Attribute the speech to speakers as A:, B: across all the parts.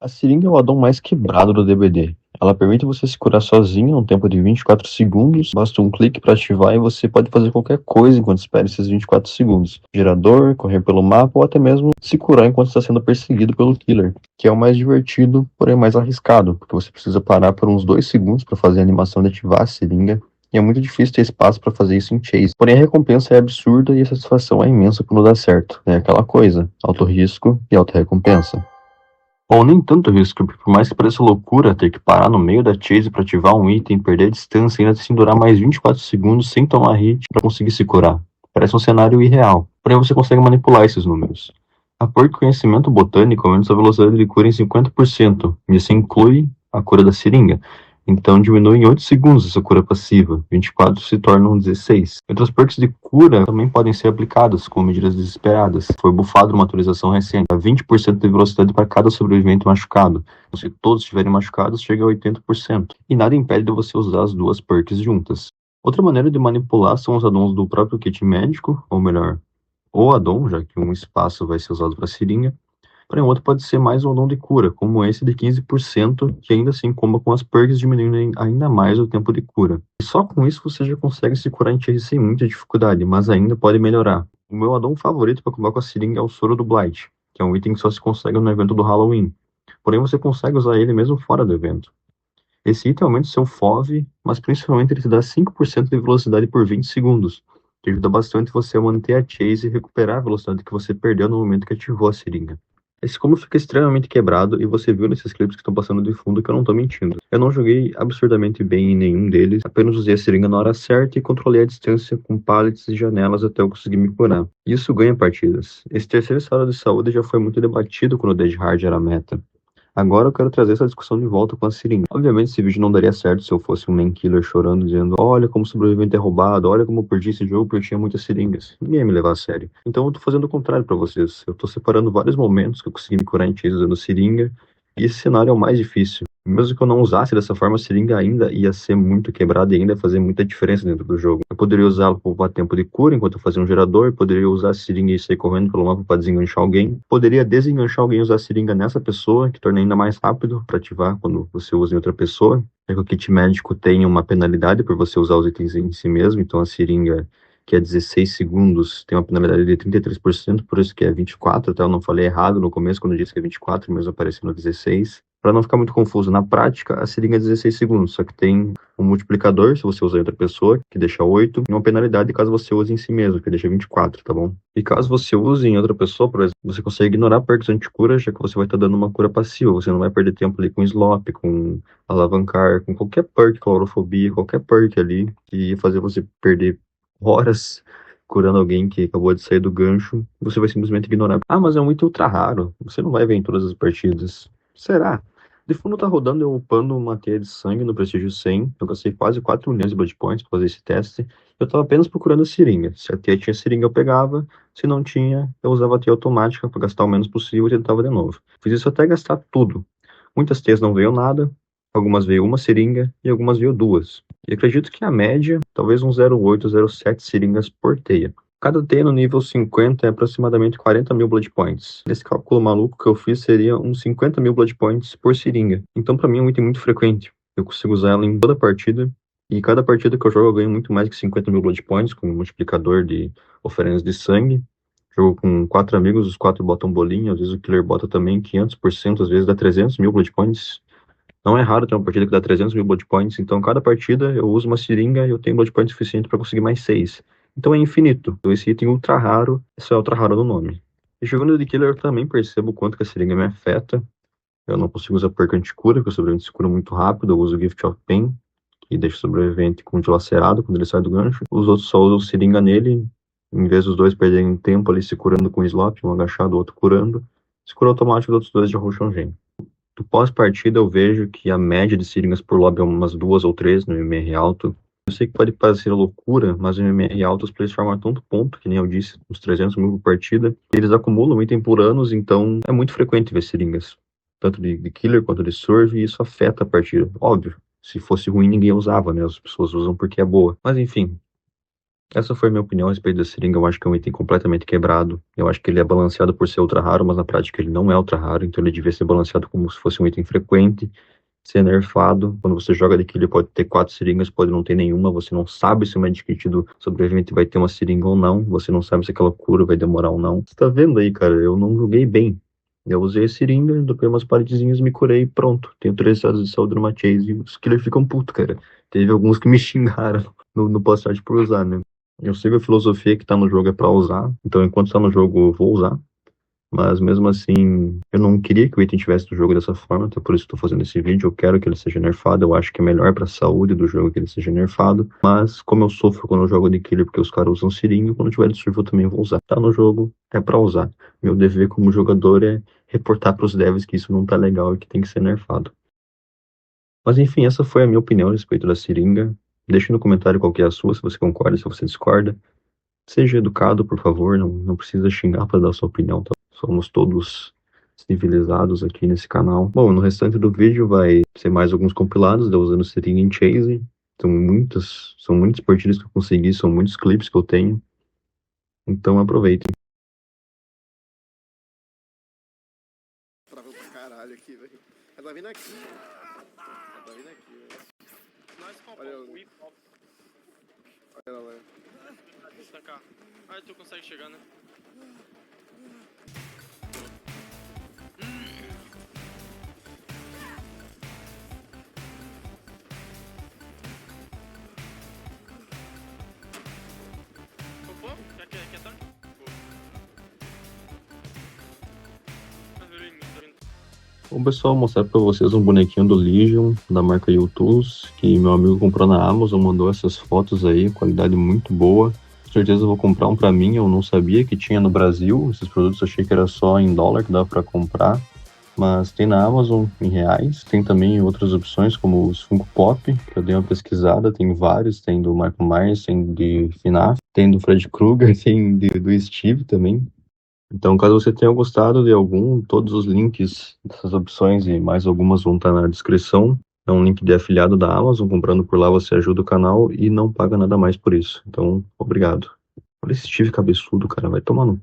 A: A seringa é o addon mais quebrado do DBD. Ela permite você se curar sozinho em um tempo de 24 segundos, basta um clique para ativar e você pode fazer qualquer coisa enquanto espera esses 24 segundos. Gerador, correr pelo mapa ou até mesmo se curar enquanto está sendo perseguido pelo killer, que é o mais divertido, porém mais arriscado, porque você precisa parar por uns 2 segundos para fazer a animação de ativar a seringa. E é muito difícil ter espaço para fazer isso em Chase. Porém, a recompensa é absurda e a satisfação é imensa quando dá certo. É aquela coisa, alto risco e alta recompensa. Ou nem tanto risco, porque por mais que pareça loucura ter que parar no meio da chase para ativar um item, perder a distância e ainda assim durar mais 24 segundos sem tomar hit para conseguir se curar. Parece um cenário irreal, porém você consegue manipular esses números. A por conhecimento botânico aumenta sua velocidade de cura em 50%, e isso inclui a cura da seringa. Então diminui em 8 segundos essa cura passiva, 24 se tornam 16. Outras perks de cura também podem ser aplicadas como medidas desesperadas. Foi bufado uma atualização recente, a 20% de velocidade para cada sobrevivente machucado. Se todos estiverem machucados, chega a 80%. E nada impede de você usar as duas perks juntas. Outra maneira de manipular são os addons do próprio kit médico, ou melhor, o addon, já que um espaço vai ser usado para seringa. Porém, outro pode ser mais um addon de cura, como esse de 15%, que ainda assim comba com as perks diminuindo ainda mais o tempo de cura. E só com isso você já consegue se curar em chase sem muita dificuldade, mas ainda pode melhorar. O meu addon favorito para combar com a seringa é o Soro do Blight, que é um item que só se consegue no evento do Halloween. Porém, você consegue usar ele mesmo fora do evento. Esse item aumenta o seu FOV, mas principalmente ele te dá 5% de velocidade por 20 segundos, que ajuda bastante você a manter a chase e recuperar a velocidade que você perdeu no momento que ativou a seringa. Esse combo fica extremamente quebrado e você viu nesses clipes que estão passando de fundo que eu não tô mentindo. Eu não joguei absurdamente bem em nenhum deles, apenas usei a seringa na hora certa e controlei a distância com pallets e janelas até eu conseguir me curar. Isso ganha partidas. Esse terceiro estado de saúde já foi muito debatido quando o Dead Hard era meta. Agora eu quero trazer essa discussão de volta com a seringa. Obviamente esse vídeo não daria certo se eu fosse um main killer chorando, dizendo olha como o sobrevivente é roubado, olha como eu perdi esse jogo porque eu tinha muitas seringas. Ninguém ia me levar a sério. Então eu tô fazendo o contrário pra vocês. Eu tô separando vários momentos que eu consegui me curar em chase usando seringa, e esse cenário é o mais difícil. Mesmo que eu não usasse dessa forma, a seringa ainda ia ser muito quebrada e ainda ia fazer muita diferença dentro do jogo. Eu poderia usá-la para poupar tempo de cura enquanto eu fazia um gerador, poderia usar a seringa e sair correndo pelo mapa para desenganchar alguém, poderia desenganchar alguém e usar a seringa nessa pessoa, que torna ainda mais rápido para ativar quando você usa em outra pessoa. É que o kit médico tem uma penalidade por você usar os itens em si mesmo, então a seringa, que é 16 segundos, tem uma penalidade de 33%, por isso que é 24, tá? Eu não falei errado no começo quando eu disse que é 24, mas apareceu no 16. Para não ficar muito confuso, na prática, a seringa é 16 segundos, só que tem um multiplicador, se você usar em outra pessoa, que deixa 8, e uma penalidade caso você use em si mesmo, que deixa 24, tá bom? E caso você use em outra pessoa, por exemplo, você consegue ignorar perks anti-cura, já que você vai estar dando uma cura passiva, você não vai perder tempo ali com slop, com alavancar, com qualquer perk, clorofobia, qualquer perk ali, que ia fazer você perder horas curando alguém que acabou de sair do gancho, você vai simplesmente ignorar. Ah, mas é um item ultra raro, você não vai ver em todas as partidas. Será? De fundo tá rodando eu upando uma teia de sangue no Prestígio 100. Eu gastei quase 4 milhões de Blood Points pra fazer esse teste. Eu tava apenas procurando seringa. Se a teia tinha seringa, eu pegava. Se não tinha, eu usava a teia automática pra gastar o menos possível e tentava de novo. Fiz isso até gastar tudo. Muitas teias não veio nada. Algumas veio uma seringa e algumas veio duas. E acredito que a média, talvez uns 0,8, 0,7 seringas por teia. Cada teia no nível 50 é aproximadamente 40 mil Blood Points. Nesse cálculo maluco que eu fiz, seria uns 50 mil Blood Points por seringa. Então, pra mim, é um item muito frequente. Eu consigo usar ela em toda partida. E cada partida que eu jogo, eu ganho muito mais que 50 mil Blood Points, com um multiplicador de oferendas de sangue. Jogo com 4 amigos, os 4 botam bolinha. Às vezes o killer bota também 500%, às vezes dá 300 mil Blood Points. Não é raro ter uma partida que dá 300 mil Blood Points, então cada partida eu uso uma seringa e eu tenho Blood Points suficiente para conseguir mais 6. Então é infinito. Então esse item ultra raro, isso é ultra raro no nome. E jogando de killer eu também percebo o quanto que a seringa me afeta. Eu não consigo usar perk anti-cura, porque o sobrevivente se cura muito rápido. Eu uso Gift of Pain, que deixa o sobrevivente com dilacerado quando ele sai do gancho. Os outros só usam seringa nele, em vez dos dois perderem tempo ali se curando com slot, um agachado, o outro curando. Se cura automático, os outros dois já rusham gen. Do pós-partida eu vejo que a média de seringas por lobby é umas 2 ou 3 no MMR alto. Eu sei que pode parecer loucura, mas no MMR alto os players formam tanto ponto, que nem eu disse, uns 300 mil por partida. Eles acumulam item por anos, então é muito frequente ver seringas. Tanto de killer quanto de surf, e isso afeta a partida. Óbvio, se fosse ruim ninguém usava, né? As pessoas usam porque é boa. Mas enfim, Essa foi a minha opinião a respeito da seringa. Eu acho que é um item completamente quebrado. Eu acho que ele é balanceado por ser ultra raro, mas na prática ele não é ultra raro, então ele devia ser balanceado como se fosse um item frequente, ser nerfado. Quando você joga de killer, pode ter 4 seringas, pode não ter nenhuma. Você não sabe se o Medkit do sobrevivente vai ter uma seringa ou não. Você não sabe se aquela cura vai demorar ou não. Você tá vendo aí, cara? Eu não joguei bem. Eu usei a seringa, dopei umas paredezinhas, me curei e pronto. Tenho 3 estados de saúde numa chase e os killers ficam putos, cara. Teve alguns que me xingaram no post por usar, né? Eu sigo a filosofia que tá no jogo é pra usar, então enquanto tá no jogo eu vou usar. Mas mesmo assim, eu não queria que o item tivesse no jogo dessa forma, então por isso que tô fazendo esse vídeo. Eu quero que ele seja nerfado, eu acho que é melhor pra saúde do jogo que ele seja nerfado. Mas como eu sofro quando eu jogo de killer porque os caras usam seringa, quando tiver de surf eu também vou usar. Tá no jogo, é pra usar. Meu dever como jogador é reportar pros devs que isso não tá legal e que tem que ser nerfado. Mas enfim, essa foi a minha opinião a respeito da seringa. Deixe no comentário qual que é a sua, se você concorda, se você discorda. Seja educado, por favor, não precisa xingar para dar sua opinião, tá? Somos todos civilizados aqui nesse canal. Bom, no restante do vídeo vai ser mais alguns compilados de eu usando Sering em Chase. São muitas partidas que eu consegui, são muitos clipes que eu tenho. Então aproveitem.
B: Travou pra caralho aqui, velho. Ela tá vindo aqui. Ela tá vindo aqui, velho. Olha ela. Olha ela lá.
C: Estancar. Ah, tu consegue chegar, né? Popô? Quer tanque?
A: Bom, pessoal, vou mostrar para vocês um bonequinho do Legion, da marca U-Tools, que meu amigo comprou na Amazon, mandou essas fotos aí, qualidade muito boa. Com certeza eu vou comprar um para mim, eu não sabia que tinha no Brasil, esses produtos eu achei que era só em dólar que dava para comprar. Mas tem na Amazon em reais, tem também outras opções como os Funko Pop, que eu dei uma pesquisada, tem vários, tem do Michael Myers, tem de FNAF, tem do Freddy Krueger, tem do Steve também. Então, caso você tenha gostado de algum, todos os links dessas opções e mais algumas vão estar na descrição. É um link de afiliado da Amazon, comprando por lá você ajuda o canal e não paga nada mais por isso. Então, obrigado. Olha esse Steve cabeçudo, cara, vai tomar no...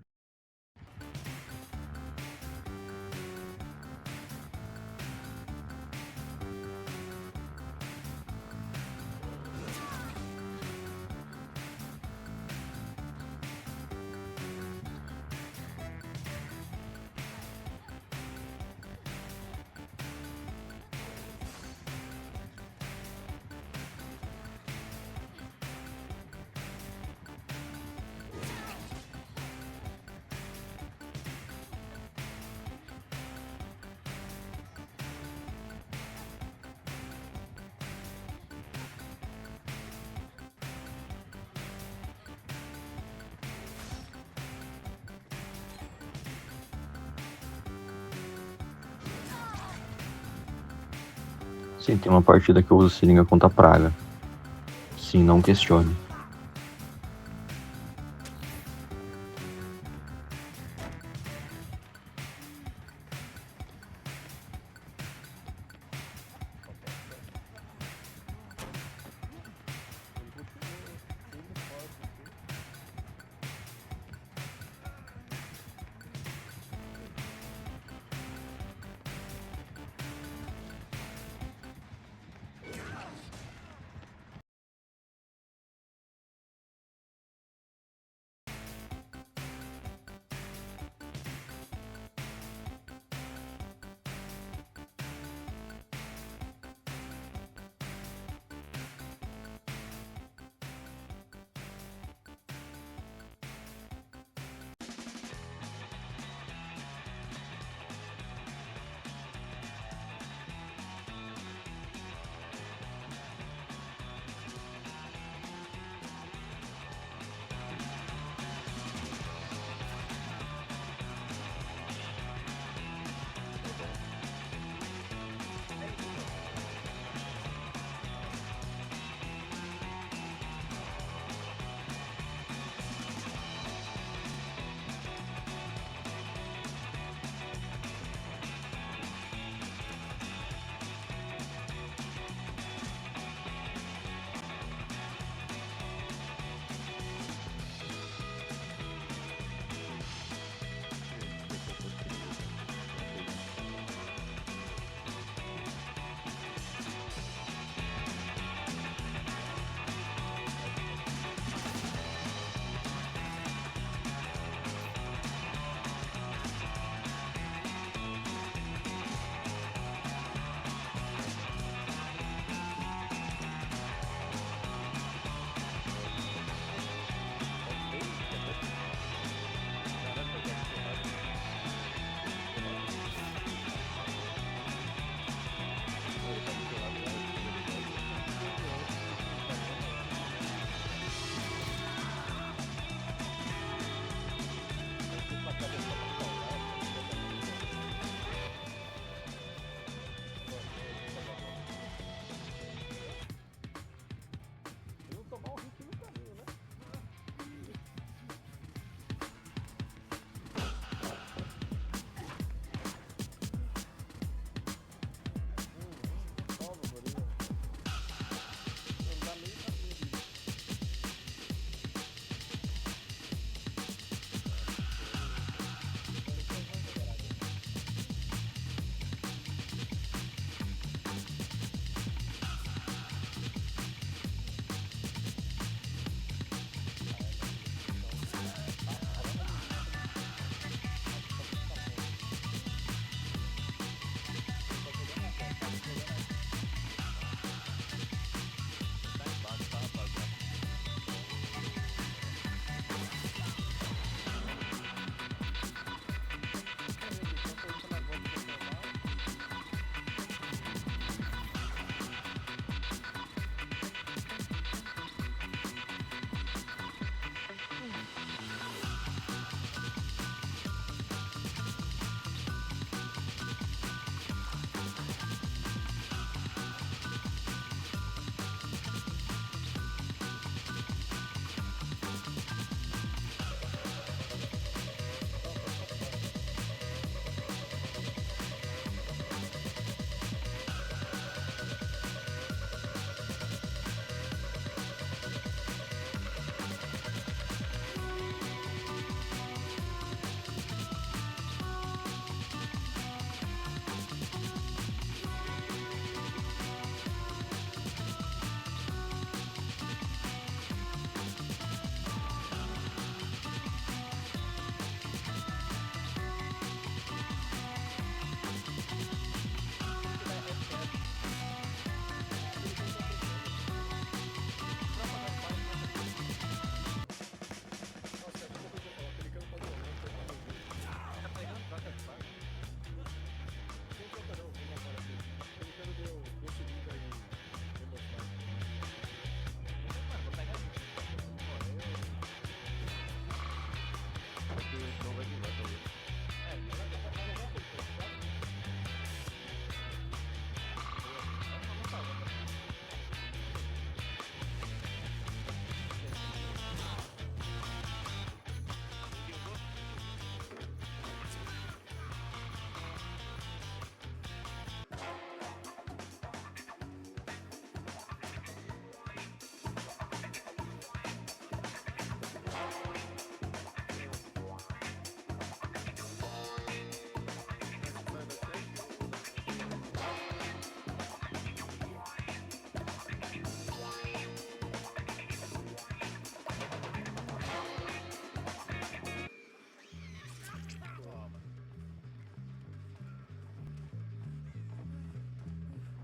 A: Sim, tem uma partida que eu uso seringa contra praga. Sim, não questione.